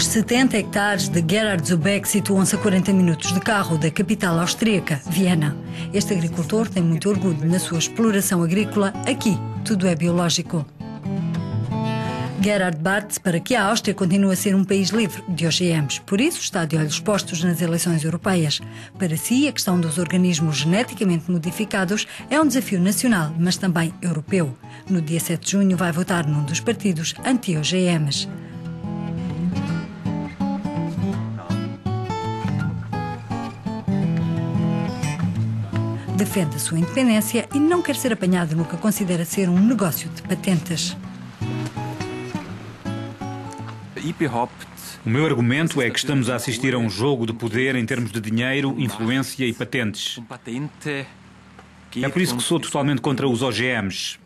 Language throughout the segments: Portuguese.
Os 70 hectares de Gerhard Zubeck situam-se a 40 minutos de carro da capital austríaca, Viena. Este agricultor tem muito orgulho na sua exploração agrícola. Aqui, tudo é biológico. Gerhard bate para que a Áustria continue a ser um país livre de OGMs. Por isso, está de olhos postos nas eleições europeias. Para si, a questão dos organismos geneticamente modificados é um desafio nacional, mas também europeu. No dia 7 de junho, vai votar num dos partidos anti-OGMs. Defende a sua independência e não quer ser apanhado no que considera ser um negócio de patentes. O meu argumento é que estamos a assistir a um jogo de poder em termos de dinheiro, influência e patentes. É por isso que sou totalmente contra os OGMs.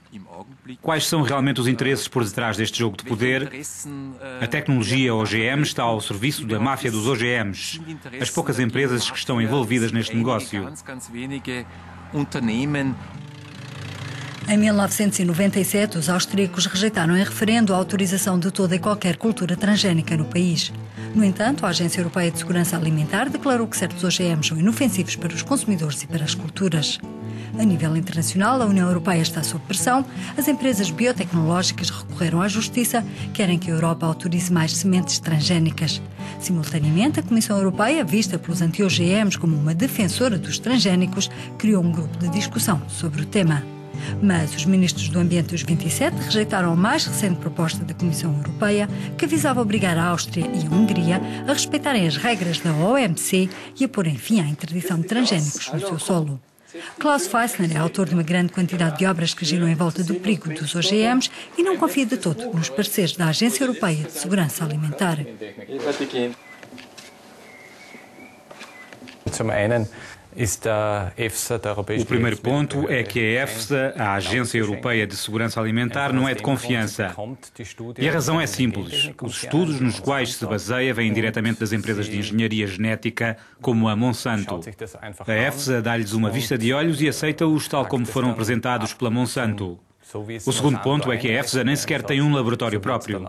Quais são realmente os interesses por detrás deste jogo de poder? A tecnologia OGM está ao serviço da máfia dos OGMs. As poucas empresas que estão envolvidas neste negócio. Em 1997, os austríacos rejeitaram em referendo a autorização de toda e qualquer cultura transgénica no país. No entanto, a Agência Europeia de Segurança Alimentar declarou que certos OGMs são inofensivos para os consumidores e para as culturas. A nível internacional, a União Europeia está sob pressão. As empresas biotecnológicas recorreram à Justiça, querem que a Europa autorize mais sementes transgénicas. Simultaneamente, a Comissão Europeia, vista pelos anti-OGMs como uma defensora dos transgénicos, criou um grupo de discussão sobre o tema. Mas os ministros do Ambiente dos 27 rejeitaram a mais recente proposta da Comissão Europeia, que visava obrigar a Áustria e a Hungria a respeitarem as regras da OMC e a porem fim à interdição de transgénicos no seu solo. Klaus Feissner é autor de uma grande quantidade de obras que giram em volta do perigo dos OGMs e não confia de todo nos pareceres da Agência Europeia de Segurança Alimentar. O primeiro ponto é que a EFSA, a Agência Europeia de Segurança Alimentar, não é de confiança. E a razão é simples. Os estudos nos quais se baseia vêm diretamente das empresas de engenharia genética, como a Monsanto. A EFSA dá-lhes uma vista de olhos e aceita-os tal como foram apresentados pela Monsanto. O segundo ponto é que a EFSA nem sequer tem um laboratório próprio.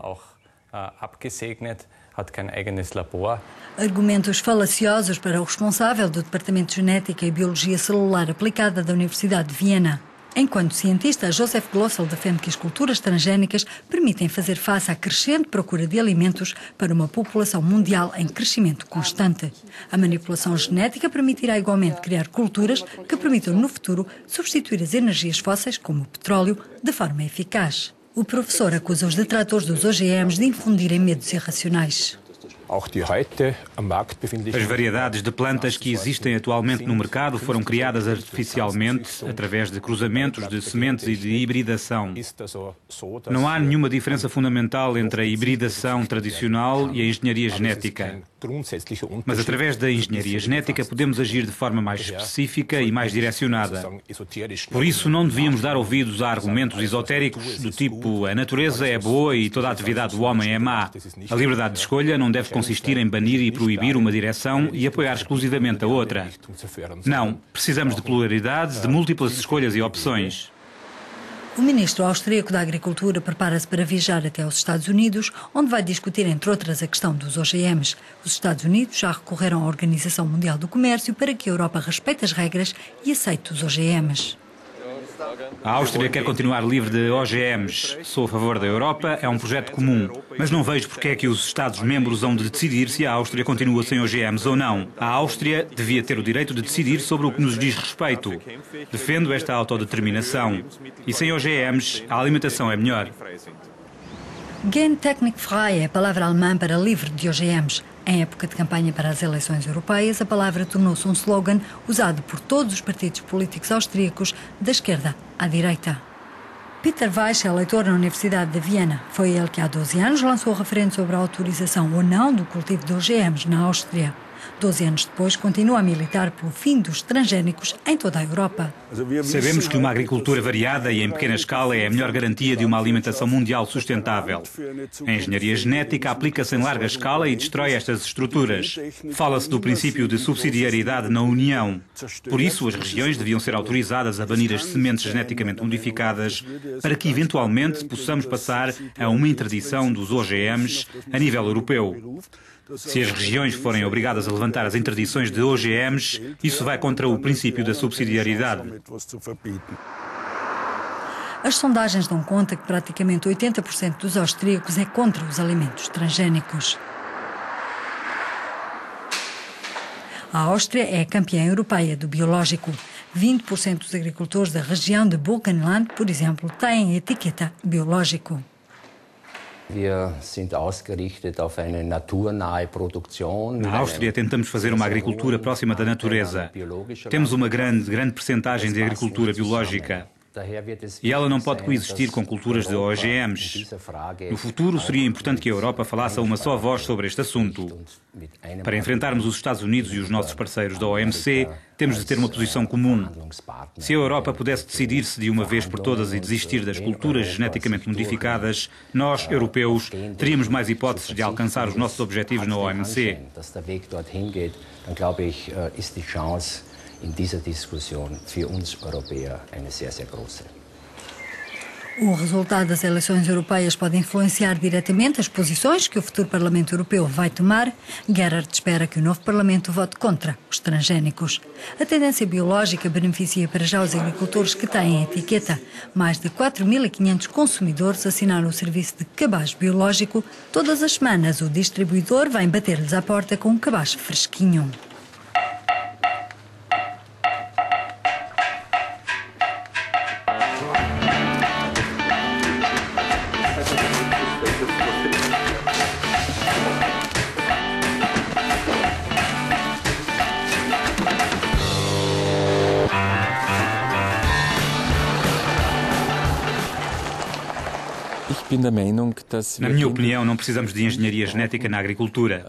Argumentos falaciosos para o responsável do Departamento de Genética e Biologia Celular Aplicada da Universidade de Viena. Enquanto cientista, Joseph Glossel defende que as culturas transgénicas permitem fazer face à crescente procura de alimentos para uma população mundial em crescimento constante. A manipulação genética permitirá igualmente criar culturas que permitam no futuro substituir as energias fósseis, como o petróleo, de forma eficaz. O professor acusa os detratores dos OGMs de infundirem medos irracionais. As variedades de plantas que existem atualmente no mercado foram criadas artificialmente através de cruzamentos de sementes e de hibridação. Não há nenhuma diferença fundamental entre a hibridação tradicional e a engenharia genética. Mas através da engenharia genética podemos agir de forma mais específica e mais direcionada. Por isso não devíamos dar ouvidos a argumentos esotéricos do tipo a natureza é boa e toda a atividade do homem é má. A liberdade de escolha não deve consistir em banir e proibir uma direção e apoiar exclusivamente a outra. Não, precisamos de pluralidade, de múltiplas escolhas e opções. O ministro austríaco da Agricultura prepara-se para viajar até aos Estados Unidos, onde vai discutir, entre outras, a questão dos OGMs. Os Estados Unidos já recorreram à Organização Mundial do Comércio para que a Europa respeite as regras e aceite os OGMs. A Áustria quer continuar livre de OGMs. Sou a favor da Europa, é um projeto comum. Mas não vejo porque é que os Estados-membros hão de decidir se a Áustria continua sem OGMs ou não. A Áustria devia ter o direito de decidir sobre o que nos diz respeito. Defendo esta autodeterminação. E sem OGMs, a alimentação é melhor. Gentechnikfrei é a palavra alemã para livre de OGMs. Em época de campanha para as eleições europeias, a palavra tornou-se um slogan usado por todos os partidos políticos austríacos, da esquerda à direita. Peter Weiss é leitor na Universidade de Viena. Foi ele que há 12 anos lançou o referendo sobre a autorização ou não do cultivo de OGMs na Áustria. 12 anos depois, continua a militar pelo fim dos transgénicos em toda a Europa. Sabemos que uma agricultura variada e em pequena escala é a melhor garantia de uma alimentação mundial sustentável. A engenharia genética aplica-se em larga escala e destrói estas estruturas. Fala-se do princípio de subsidiariedade na União. Por isso, as regiões deviam ser autorizadas a banir as sementes geneticamente modificadas para que, eventualmente, possamos passar a uma interdição dos OGMs a nível europeu. Se as regiões forem obrigadas a levantar as interdições de OGMs, isso vai contra o princípio da subsidiariedade. As sondagens dão conta que praticamente 80% dos austríacos é contra os alimentos transgénicos. A Áustria é a campeã europeia do biológico. 20% dos agricultores da região de Burgenland, por exemplo, têm etiqueta biológico. Na Áustria tentamos fazer uma agricultura próxima da natureza. Temos uma grande percentagem de agricultura biológica. E ela não pode coexistir com culturas de OGMs. No futuro, seria importante que a Europa falasse a uma só voz sobre este assunto. Para enfrentarmos os Estados Unidos e os nossos parceiros da OMC, temos de ter uma posição comum. Se a Europa pudesse decidir-se de uma vez por todas e desistir das culturas geneticamente modificadas, nós, europeus, teríamos mais hipóteses de alcançar os nossos objetivos na OMC. In dieser Diskussion für uns Europäer eine sehr, sehr große. O resultado das eleições europeias pode influenciar diretamente as posições que o futuro Parlamento Europeu vai tomar. Gerhard espera que o novo Parlamento vote contra os transgénicos. A tendência biológica beneficia para já os agricultores que têm a etiqueta. Mais de 4.500 consumidores assinaram o serviço de cabaz biológico. Todas as semanas o distribuidor vem bater-lhes à porta com um cabaz fresquinho. Na minha opinião, não precisamos de engenharia genética na agricultura.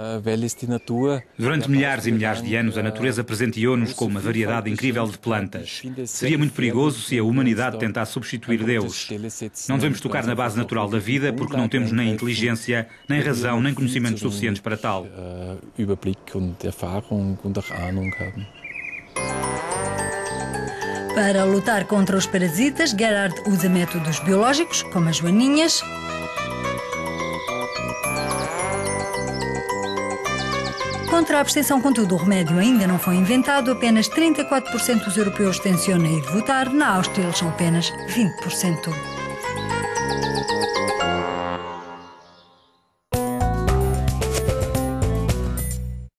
Durante milhares e milhares de anos, a natureza presenteou-nos com uma variedade incrível de plantas. Seria muito perigoso se a humanidade tentasse substituir Deus. Não devemos tocar na base natural da vida porque não temos nem inteligência, nem razão, nem conhecimentos suficientes para tal. Para lutar contra os parasitas, Gerhard usa métodos biológicos, como as joaninhas. Contra a abstenção, contudo, o remédio ainda não foi inventado. Apenas 34% dos europeus tencionam ir votar. Na Áustria, eles são apenas 20%.